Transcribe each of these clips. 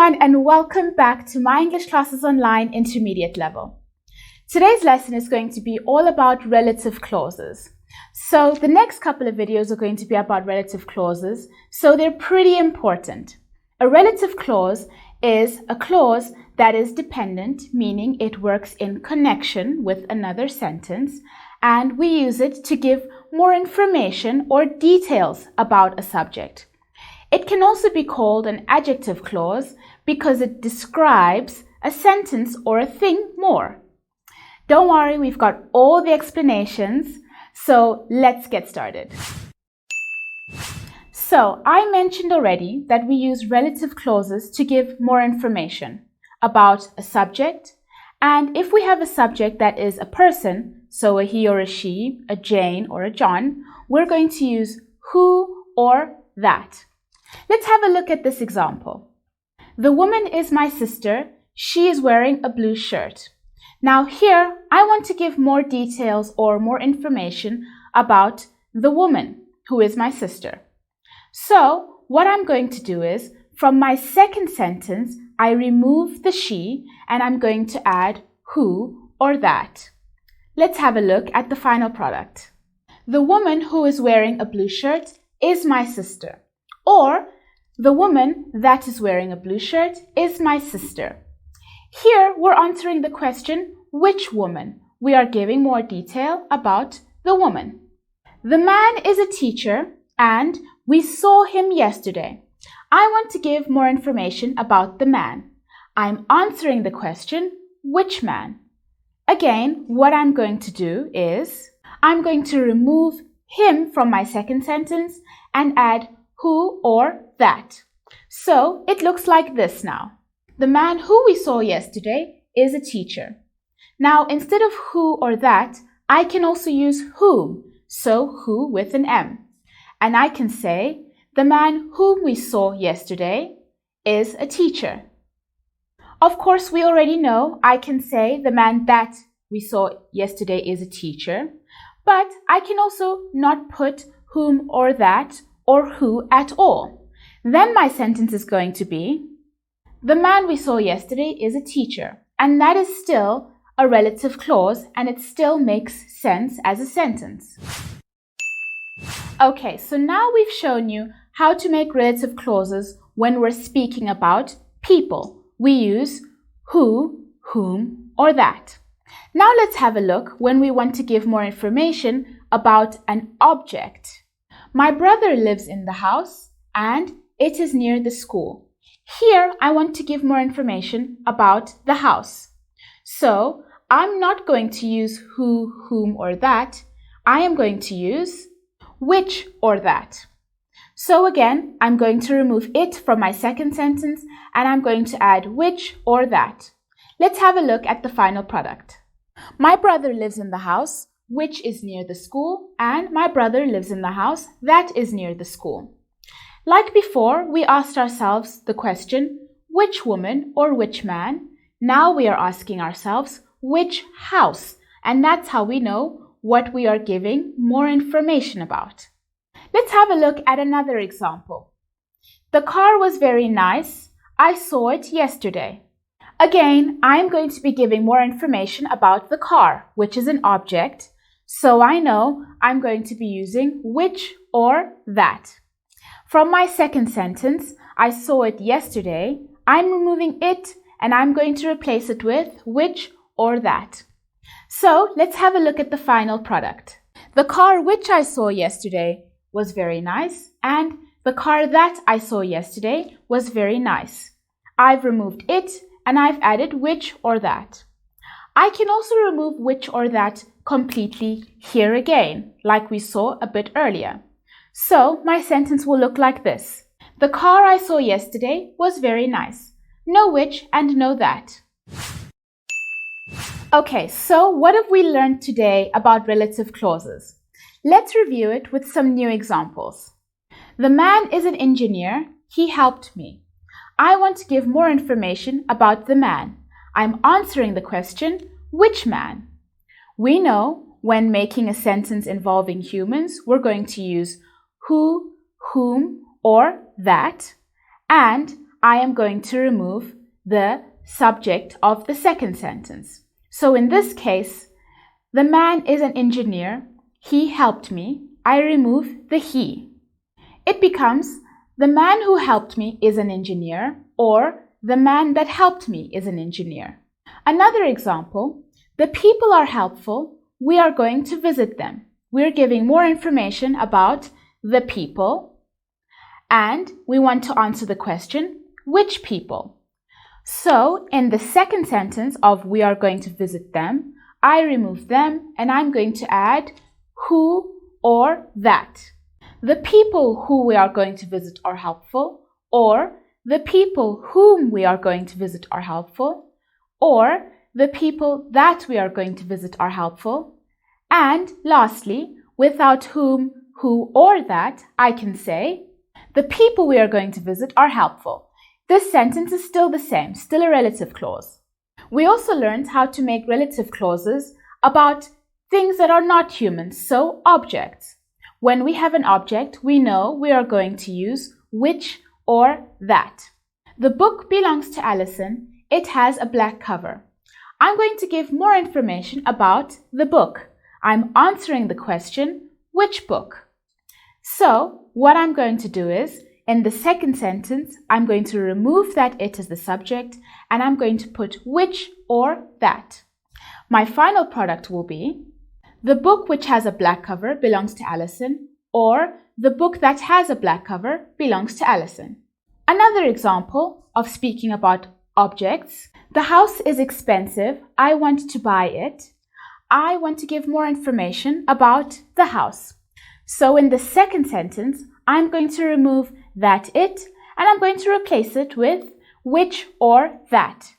everyone, and welcome back to My English Classes Online Intermediate Level. Today's lesson is going to be all about relative clauses. So the next couple of videos are going to be about relative clauses, so they're pretty important. A relative clause is a clause that is dependent, meaning it works in connection with another sentence, and we use it to give more information or details about a subject. It can also be called an adjective clause because it describes a sentence or a thing more. Don't worry, we've got all the explanations, so let's get started. So, I mentioned already that we use relative clauses to give more information about a subject, and if we have a subject that is a person, so a he or a she, a Jane or a John, we're going to use who or that. Let's have a look at this example. The woman is my sister. She is wearing a blue shirt. Now here, I want to give more details or more information about the woman who is my sister. So what I'm going to do is, from my second sentence, I remove the she and I'm going to add who or that. Let's have a look at the final product. The woman who is wearing a blue shirt is my sister. Or, the woman that is wearing a blue shirt is my sister. Here, we're answering the question, which woman? We are giving more detail about the woman. The man is a teacher and we saw him yesterday. I want to give more information about the man. I'm answering the question, which man? Again, what I'm going to do is, I'm going to remove him from my second sentence and add who or that. So it looks like this now. The man who we saw yesterday is a teacher. Now instead of who or that, I can also use whom, so who with an M. And I can say, the man whom we saw yesterday is a teacher. Of course, we already know I can say the man that we saw yesterday is a teacher, but I can also not put whom or that or who at all. Then my sentence is going to be, the man we saw yesterday is a teacher, and that is still a relative clause and it still makes sense as a sentence. Okay, so now we've shown you how to make relative clauses when we're speaking about people. We use who, whom, or that. Now let's have a look when we want to give more information about an object. My brother lives in the house and it is near the school. Here, I want to give more information about the house. So, I'm not going to use who, whom, or that. I am going to use which or that. So again, I'm going to remove it from my second sentence and I'm going to add which or that. Let's have a look at the final product. My brother lives in the house, which is near the school, and my brother lives in the house that is near the school. Like before, we asked ourselves the question, which woman or which man? Now we are asking ourselves, which house? And that's how we know what we are giving more information about. Let's have a look at another example. The car was very nice. I saw it yesterday. Again, I'm going to be giving more information about the car, which is an object. So I know I'm going to be using which or that. From my second sentence, I saw it yesterday, I'm removing it and I'm going to replace it with which or that. So let's have a look at the final product. The car which I saw yesterday was very nice and the car that I saw yesterday was very nice. I've removed it and I've added which or that. I can also remove which or that completely here again, like we saw a bit earlier. So my sentence will look like this. The car I saw yesterday was very nice. No which and no that. Okay, so what have we learned today about relative clauses? Let's review it with some new examples. The man is an engineer. He helped me. I want to give more information about the man. I'm answering the question, which man? We know when making a sentence involving humans, we're going to use who, whom, or that. And I am going to remove the subject of the second sentence. So in this case, the man is an engineer. He helped me. I remove the he. It becomes the man who helped me is an engineer, or the man that helped me is an engineer. Another example, the people are helpful. We are going to visit them. We're giving more information about the people, and we want to answer the question, which people? So, in the second sentence of we are going to visit them, I remove them and I'm going to add who or that. The people who we are going to visit are helpful, or the people whom we are going to visit are helpful, or the people that we are going to visit are helpful. And lastly, without whom, who, or that, I can say, the people we are going to visit are helpful. This sentence is still the same, still a relative clause. We also learned how to make relative clauses about things that are not humans, so objects. When we have an object, we know we are going to use which or that. The book belongs to Alison. It has a black cover. I'm going to give more information about the book. I'm answering the question, which book? So, what I'm going to do is, in the second sentence, I'm going to remove that it as the subject, and I'm going to put which or that. My final product will be, the book which has a black cover belongs to Alison, or the book that has a black cover belongs to Alison. Another example of speaking about objects, the house is expensive. I want to buy it. I want to give more information about the house. So in the second sentence, I'm going to remove that it and I'm going to replace it with which or that.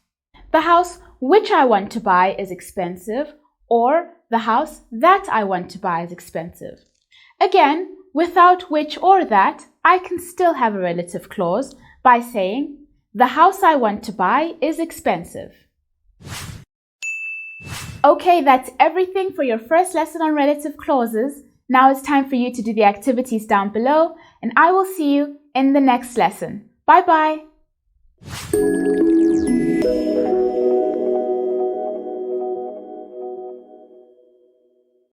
The house which I want to buy is expensive, or the house that I want to buy is expensive. Again, without which or that, I can still have a relative clause by saying, the house I want to buy is expensive. Okay, that's everything for your first lesson on relative clauses. Now it's time for you to do the activities down below, and I will see you in the next lesson. Bye bye!